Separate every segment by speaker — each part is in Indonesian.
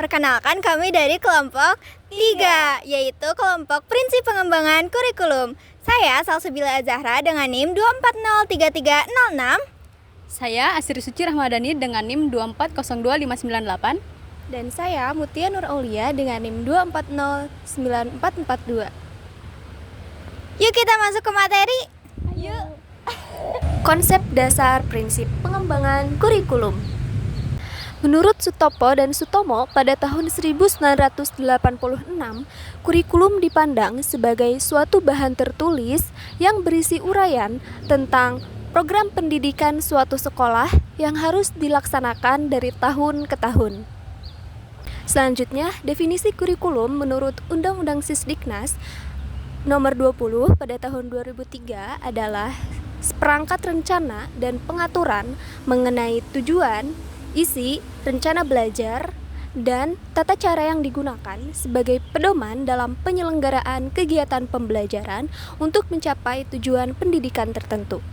Speaker 1: Perkenalkan kami dari kelompok 3, yaitu kelompok prinsip pengembangan kurikulum. Saya Salsabila Azahra dengan NIM 2403306.
Speaker 2: Saya Asri Suci Rahmadani dengan NIM 2402598.
Speaker 1: Dan saya Mutia Nur Aulia dengan NIM 2409442. Yuk kita masuk ke materi.
Speaker 2: Yuk.
Speaker 1: Konsep dasar prinsip pengembangan kurikulum. Menurut Sutopo dan Sutomo, pada tahun 1986, kurikulum dipandang sebagai suatu bahan tertulis yang berisi uraian tentang program pendidikan suatu sekolah yang harus dilaksanakan dari tahun ke tahun. Selanjutnya, definisi kurikulum menurut Undang-Undang Sisdiknas Nomor 20 pada tahun 2003 adalah seperangkat rencana dan pengaturan mengenai tujuan, isi, rencana belajar, dan tata cara yang digunakan sebagai pedoman dalam penyelenggaraan kegiatan pembelajaran untuk mencapai tujuan pendidikan tertentu.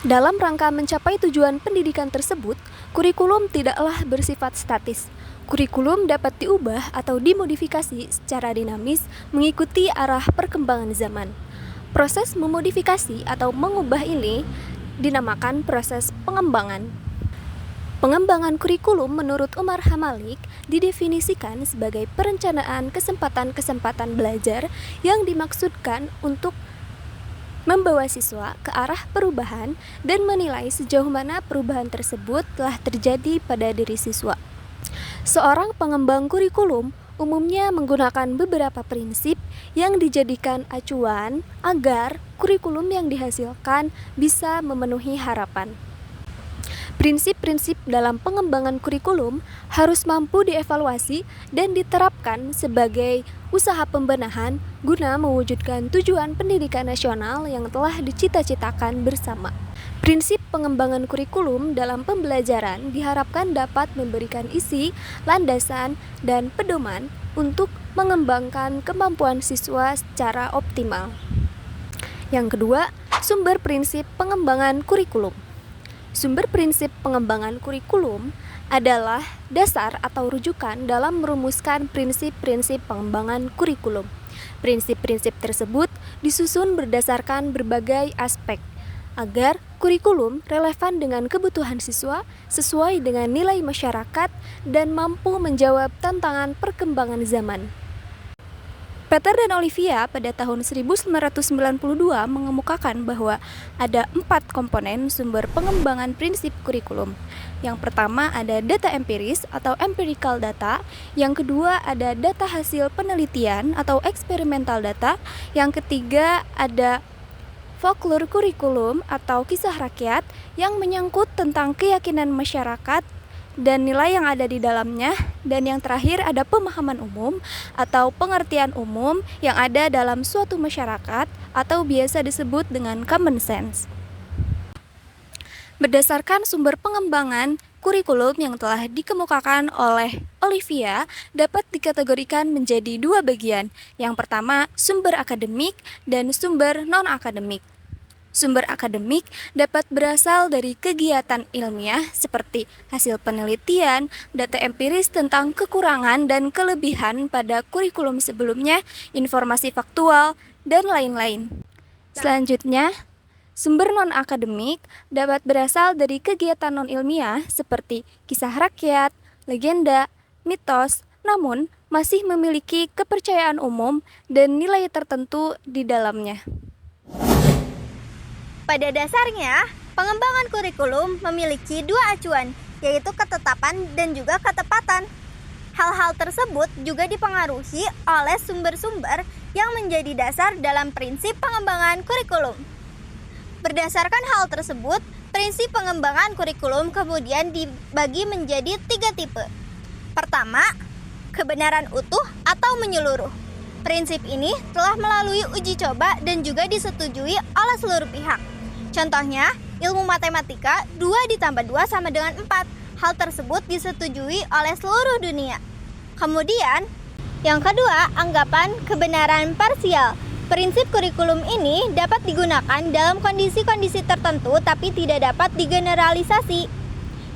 Speaker 1: Dalam rangka mencapai tujuan pendidikan tersebut, kurikulum tidaklah bersifat statis. Kurikulum dapat diubah atau dimodifikasi secara dinamis mengikuti arah perkembangan zaman. Proses memodifikasi atau mengubah ini dinamakan proses pengembangan. Pengembangan kurikulum menurut Umar Hamalik didefinisikan sebagai perencanaan kesempatan-kesempatan belajar yang dimaksudkan untuk membawa siswa ke arah perubahan dan menilai sejauh mana perubahan tersebut telah terjadi pada diri siswa. Seorang pengembang kurikulum umumnya menggunakan beberapa prinsip yang dijadikan acuan agar kurikulum yang dihasilkan bisa memenuhi harapan. Prinsip-prinsip dalam pengembangan kurikulum harus mampu dievaluasi dan diterapkan sebagai usaha pembenahan guna mewujudkan tujuan pendidikan nasional yang telah dicita-citakan bersama. Prinsip pengembangan kurikulum dalam pembelajaran diharapkan dapat memberikan isi, landasan, dan pedoman untuk mengembangkan kemampuan siswa secara optimal. Yang kedua, sumber prinsip pengembangan kurikulum. Sumber prinsip pengembangan kurikulum adalah dasar atau rujukan dalam merumuskan prinsip-prinsip pengembangan kurikulum. Prinsip-prinsip tersebut disusun berdasarkan berbagai aspek agar kurikulum relevan dengan kebutuhan siswa, sesuai dengan nilai masyarakat, dan mampu menjawab tantangan perkembangan zaman. Peter dan Olivia pada tahun 1992 mengemukakan bahwa ada 4 komponen sumber pengembangan prinsip kurikulum. Yang pertama ada data empiris atau empirical data, yang kedua ada data hasil penelitian atau experimental data, yang ketiga ada folklore kurikulum atau kisah rakyat yang menyangkut tentang keyakinan masyarakat dan nilai yang ada di dalamnya, dan yang terakhir ada pemahaman umum atau pengertian umum yang ada dalam suatu masyarakat atau biasa disebut dengan common sense. Berdasarkan sumber pengembangan kurikulum yang telah dikemukakan oleh Olivia dapat dikategorikan menjadi 2 bagian. Yang pertama, sumber akademik dan sumber non-akademik. Sumber akademik dapat berasal dari kegiatan ilmiah seperti hasil penelitian, data empiris tentang kekurangan dan kelebihan pada kurikulum sebelumnya, informasi faktual, dan lain-lain. Selanjutnya, sumber non-akademik dapat berasal dari kegiatan non-ilmiah seperti kisah rakyat, legenda, mitos, namun masih memiliki kepercayaan umum dan nilai tertentu di dalamnya.
Speaker 3: Pada dasarnya, pengembangan kurikulum memiliki 2 acuan, yaitu ketetapan dan juga ketepatan. Hal-hal tersebut juga dipengaruhi oleh sumber-sumber yang menjadi dasar dalam prinsip pengembangan kurikulum. Berdasarkan hal tersebut, prinsip pengembangan kurikulum kemudian dibagi menjadi 3 tipe. Pertama, kebenaran utuh atau menyeluruh. Prinsip ini telah melalui uji coba dan juga disetujui oleh seluruh pihak. Contohnya, ilmu matematika 2 ditambah 2 sama dengan 4. Hal tersebut disetujui oleh seluruh dunia. Kemudian, yang kedua, anggapan kebenaran parsial. Prinsip kurikulum ini dapat digunakan dalam kondisi-kondisi tertentu tapi tidak dapat digeneralisasi.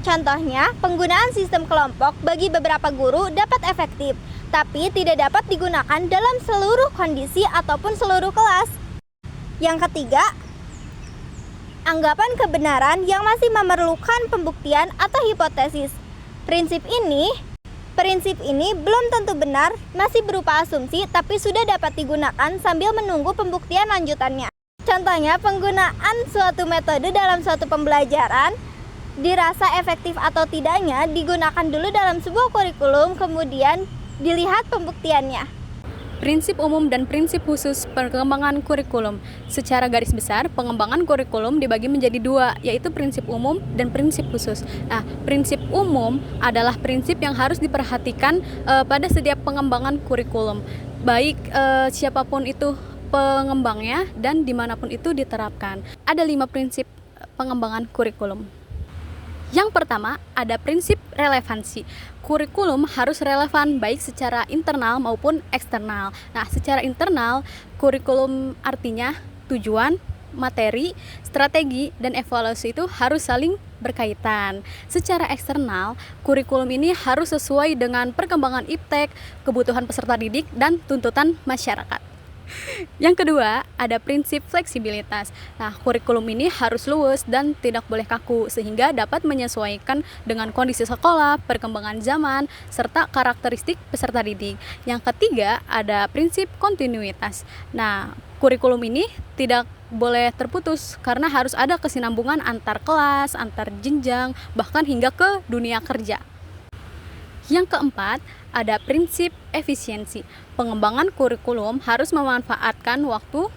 Speaker 3: Contohnya, penggunaan sistem kelompok bagi beberapa guru dapat efektif, tapi tidak dapat digunakan dalam seluruh kondisi ataupun seluruh kelas. Yang ketiga, anggapan kebenaran yang masih memerlukan pembuktian atau hipotesis. Prinsip ini belum tentu benar, masih berupa asumsi, tapi sudah dapat digunakan sambil menunggu pembuktian lanjutannya. Contohnya, penggunaan suatu metode dalam suatu pembelajaran dirasa efektif atau tidaknya digunakan dulu dalam sebuah kurikulum, kemudian dilihat pembuktiannya.
Speaker 2: Prinsip umum dan prinsip khusus pengembangan kurikulum. Secara garis besar, pengembangan kurikulum dibagi menjadi dua, yaitu prinsip umum dan prinsip khusus. Nah, prinsip umum adalah prinsip yang harus diperhatikan pada setiap pengembangan kurikulum, baik siapapun itu pengembangnya dan dimanapun itu diterapkan. Ada 5 prinsip pengembangan kurikulum. Yang pertama, ada prinsip relevansi. Kurikulum harus relevan baik secara internal maupun eksternal. Nah, secara internal, kurikulum artinya tujuan, materi, strategi, dan evaluasi itu harus saling berkaitan. Secara eksternal, kurikulum ini harus sesuai dengan perkembangan iptek, kebutuhan peserta didik, dan tuntutan masyarakat. Yang kedua, ada prinsip fleksibilitas. Nah, kurikulum ini harus luas dan tidak boleh kaku sehingga dapat menyesuaikan dengan kondisi sekolah, perkembangan zaman, serta karakteristik peserta didik. Yang ketiga, ada prinsip kontinuitas. Nah, kurikulum ini tidak boleh terputus karena harus ada kesinambungan antar kelas, antar jenjang, bahkan hingga ke dunia kerja. Yang keempat, ada prinsip efisiensi. Pengembangan kurikulum harus memanfaatkan waktu,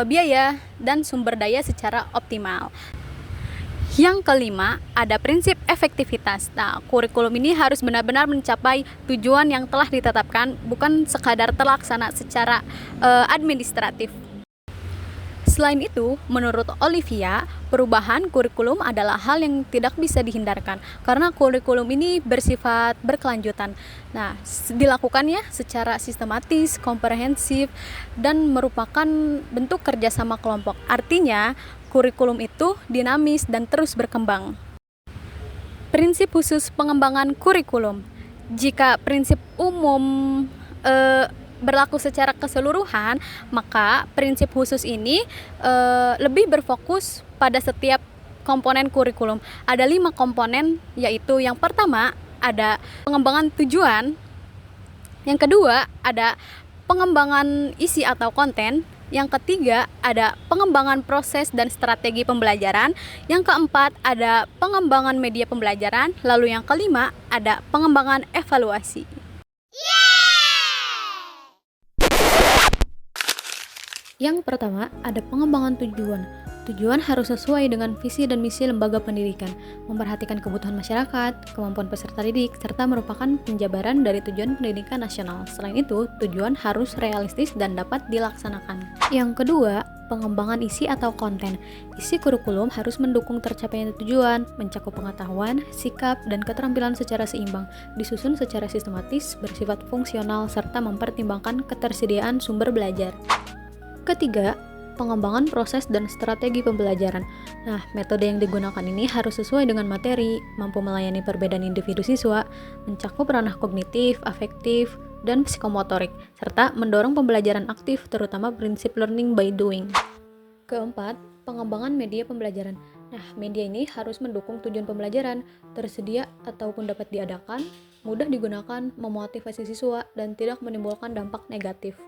Speaker 2: biaya, dan sumber daya secara optimal. Yang kelima, ada prinsip efektivitas. Nah, kurikulum ini harus benar-benar mencapai tujuan yang telah ditetapkan, bukan sekadar terlaksana secara administratif. Selain itu, menurut Olivia, perubahan kurikulum adalah hal yang tidak bisa dihindarkan karena kurikulum ini bersifat berkelanjutan. Nah, dilakukannya secara sistematis, komprehensif, dan merupakan bentuk kerjasama kelompok. Artinya, kurikulum itu dinamis dan terus berkembang. Prinsip khusus pengembangan kurikulum. Jika prinsip umum berlaku secara keseluruhan, maka prinsip khusus ini lebih berfokus pada setiap komponen kurikulum. Ada 5 komponen, yaitu yang pertama ada pengembangan tujuan, yang kedua ada pengembangan isi atau konten, yang ketiga ada pengembangan proses dan strategi pembelajaran, yang keempat ada pengembangan media pembelajaran, lalu yang kelima ada pengembangan evaluasi. Yang pertama, ada pengembangan tujuan. Tujuan harus sesuai dengan visi dan misi lembaga pendidikan, memperhatikan kebutuhan masyarakat, kemampuan peserta didik, serta merupakan penjabaran dari tujuan pendidikan nasional. Selain itu, tujuan harus realistis dan dapat dilaksanakan. Yang kedua, pengembangan isi atau konten. Isi kurikulum harus mendukung tercapainya tujuan, mencakup pengetahuan, sikap, dan keterampilan secara seimbang, disusun secara sistematis, bersifat fungsional, serta mempertimbangkan ketersediaan sumber belajar. Ketiga, pengembangan proses dan strategi pembelajaran. Nah, metode yang digunakan ini harus sesuai dengan materi, mampu melayani perbedaan individu siswa, mencakup ranah kognitif, afektif, dan psikomotorik, serta mendorong pembelajaran aktif, terutama prinsip learning by doing. Keempat, pengembangan media pembelajaran. Nah, media ini harus mendukung tujuan pembelajaran, tersedia ataupun dapat diadakan, mudah digunakan, memotivasi siswa, dan tidak menimbulkan dampak negatif.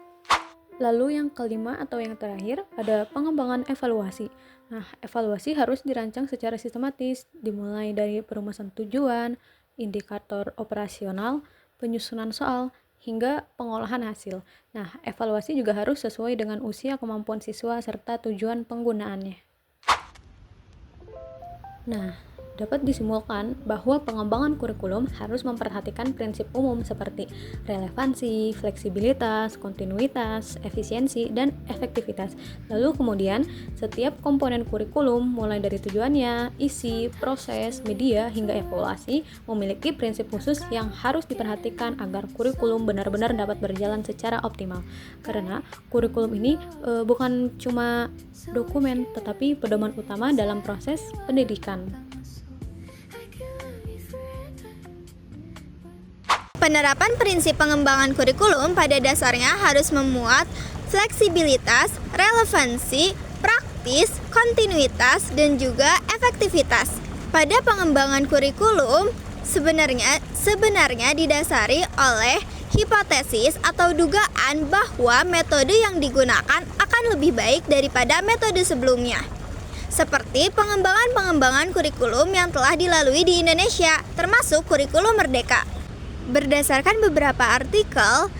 Speaker 2: Lalu yang kelima atau yang terakhir ada pengembangan evaluasi. Nah, evaluasi harus dirancang secara sistematis, dimulai dari perumusan tujuan, indikator operasional, penyusunan soal, hingga pengolahan hasil. Nah, evaluasi juga harus sesuai dengan usia, kemampuan siswa, serta tujuan penggunaannya. Nah, dapat disimpulkan bahwa pengembangan kurikulum harus memperhatikan prinsip umum seperti relevansi, fleksibilitas, kontinuitas, efisiensi, dan efektivitas. Lalu kemudian, setiap komponen kurikulum mulai dari tujuannya, isi, proses, media, hingga evaluasi memiliki prinsip khusus yang harus diperhatikan agar kurikulum benar-benar dapat berjalan secara optimal. Karena kurikulum ini bukan cuma dokumen, tetapi pedoman utama dalam proses pendidikan.
Speaker 3: Penerapan prinsip pengembangan kurikulum pada dasarnya harus memuat fleksibilitas, relevansi, praktis, kontinuitas, dan juga efektivitas. Pada pengembangan kurikulum sebenarnya didasari oleh hipotesis atau dugaan bahwa metode yang digunakan akan lebih baik daripada metode sebelumnya. Seperti pengembangan kurikulum yang telah dilalui di Indonesia, termasuk kurikulum Merdeka. Berdasarkan beberapa artikel,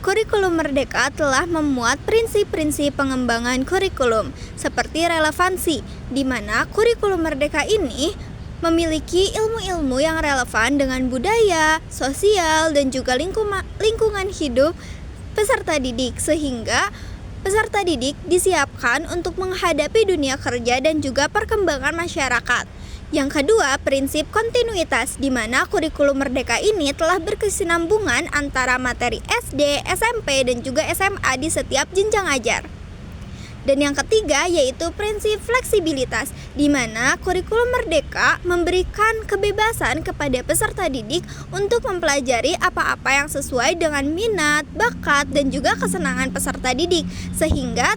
Speaker 3: kurikulum Merdeka telah memuat prinsip-prinsip pengembangan kurikulum seperti relevansi, di mana kurikulum Merdeka ini memiliki ilmu-ilmu yang relevan dengan budaya, sosial, dan juga lingkungan hidup peserta didik, sehingga peserta didik disiapkan untuk menghadapi dunia kerja dan juga perkembangan masyarakat. Yang kedua, prinsip kontinuitas, di mana kurikulum Merdeka ini telah berkesinambungan antara materi SD, SMP, dan juga SMA di setiap jenjang ajar. Dan yang ketiga yaitu prinsip fleksibilitas, di mana kurikulum Merdeka memberikan kebebasan kepada peserta didik untuk mempelajari apa-apa yang sesuai dengan minat, bakat, dan juga kesenangan peserta didik, sehingga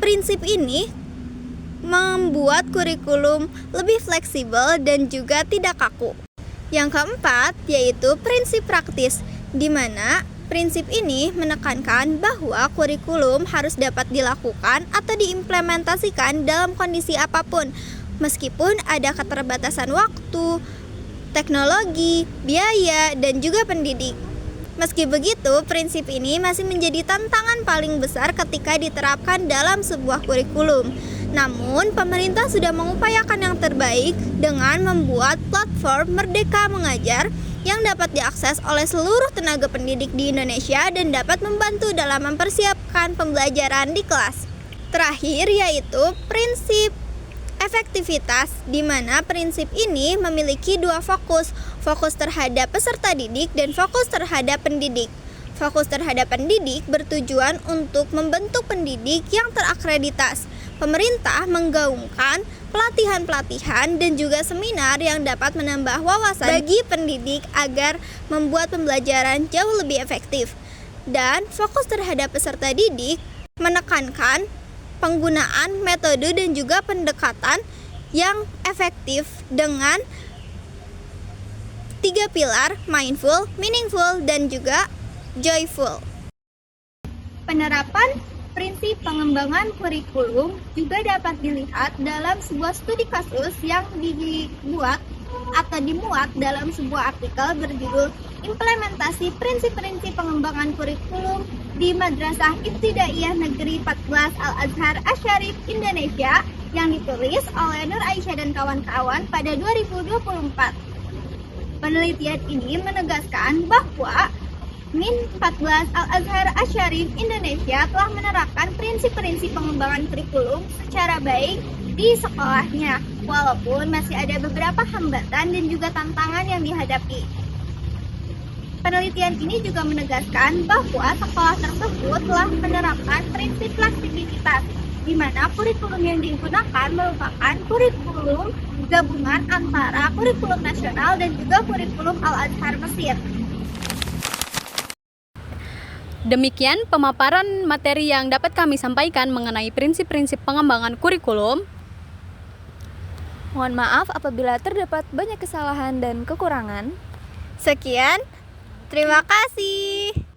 Speaker 3: prinsip ini membuat kurikulum lebih fleksibel dan juga tidak kaku. Yang keempat yaitu prinsip praktis, di mana prinsip ini menekankan bahwa kurikulum harus dapat dilakukan atau diimplementasikan dalam kondisi apapun, meskipun ada keterbatasan waktu, teknologi, biaya, dan juga pendidik. Meski begitu, prinsip ini masih menjadi tantangan paling besar ketika diterapkan dalam sebuah kurikulum. Namun, pemerintah sudah mengupayakan yang terbaik dengan membuat platform Merdeka Mengajar yang dapat diakses oleh seluruh tenaga pendidik di Indonesia dan dapat membantu dalam mempersiapkan pembelajaran di kelas. Terakhir yaitu prinsip efektivitas, di mana prinsip ini memiliki dua fokus terhadap peserta didik dan fokus terhadap pendidik. Fokus terhadap pendidik bertujuan untuk membentuk pendidik yang terakreditas. Pemerintah menggaungkan pelatihan-pelatihan dan juga seminar yang dapat menambah wawasan bagi pendidik agar membuat pembelajaran jauh lebih efektif. Dan fokus terhadap peserta didik menekankan penggunaan metode dan juga pendekatan yang efektif dengan 3 pilar: mindful, meaningful, dan juga joyful. Penerapan prinsip pengembangan kurikulum juga dapat dilihat dalam sebuah studi kasus yang dimuat dalam sebuah artikel berjudul Implementasi Prinsip-Prinsip Pengembangan Kurikulum di Madrasah Ibtidaiyah Negeri 14 Al-Azhar Asy-Syarif Indonesia yang ditulis oleh Nur Aisyah dan kawan-kawan pada 2024. Penelitian ini menegaskan bahwa MIN 14 Al-Azhar Asy-Syarif Indonesia telah menerapkan prinsip-prinsip pengembangan kurikulum secara baik di sekolahnya, walaupun masih ada beberapa hambatan dan juga tantangan yang dihadapi. Penelitian ini juga menegaskan bahwa sekolah tersebut telah menerapkan prinsip fleksibilitas, di mana kurikulum yang digunakan merupakan kurikulum gabungan antara kurikulum nasional dan juga kurikulum Al-Azhar Mesir.
Speaker 2: Demikian pemaparan materi yang dapat kami sampaikan mengenai prinsip-prinsip pengembangan kurikulum.
Speaker 1: Mohon maaf apabila terdapat banyak kesalahan dan kekurangan.
Speaker 3: Sekian, terima kasih.